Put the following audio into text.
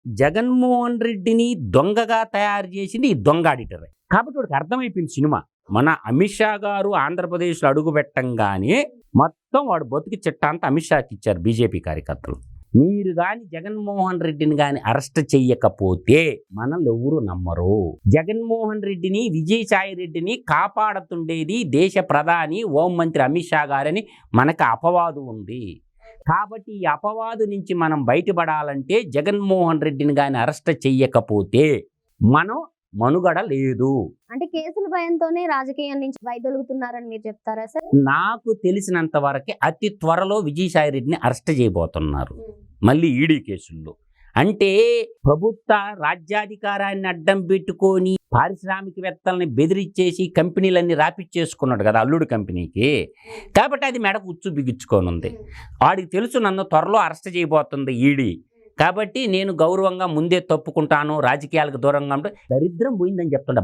జగన్మోహన్ రెడ్డిని దొంగగా తయారు చేసింది ఈ దొంగ ఆడిటర్. కాబట్టి వాడికి అర్థమైపోయింది సినిమా. మన అమిత్ షా గారు ఆంధ్రప్రదేశ్లో అడుగు పెట్టంగానే మొత్తం వాడు బతుకు చిట్టా అంతా అమిత్ షాకి ఇచ్చారు బీజేపీ కార్యకర్తలు. మీరు కానీ జగన్మోహన్ రెడ్డిని కానీ అరెస్ట్ చెయ్యకపోతే మనల్ని ఎవరు నమ్మరు. జగన్మోహన్ రెడ్డిని, విజయసాయి రెడ్డిని కాపాడుతుండేది దేశ ప్రధాని హోంమంత్రి అమిత్ షా గారని మనకు అపవాదు ఉంది. కాబట్టి ఈ అపవాదు నుంచి మనం బయటపడాలంటే జగన్మోహన్ రెడ్డిని కానీ అరెస్ట్ చెయ్యకపోతే మనం మనుగడ లేదు. అంటే కేసుల భయంతోనే రాజకీయం నుంచి వైదొలుగుతున్నారని మీరు చెప్తారా సార్? నాకు తెలిసినంత వరకే అతి త్వరలో విజయసాయి రెడ్డిని అరెస్ట్ చేయబోతున్నారు మళ్ళీ ఈడీ కేసుల్లో. అంటే ప్రభుత్వ రాజ్యాధికారాన్ని అడ్డం పెట్టుకొని పారిశ్రామికవేత్తల్ని బెదిరించేసి కంపెనీలన్నీ రాపిచ్చేసుకున్నాడు కదా అల్లుడు కంపెనీకి. కాబట్టి అది మెడకు ఉచ్చు బిగించుకోనుంది. వాడికి తెలుసు నన్ను త్వరలో అరెస్ట్ చేయబోతుంది ఈడీ. కాబట్టి నేను గౌరవంగా ముందే తప్పుకుంటాను, రాజకీయాలకు దూరంగా ఉంటే దరిద్రం పోయిందని చెప్తుండ.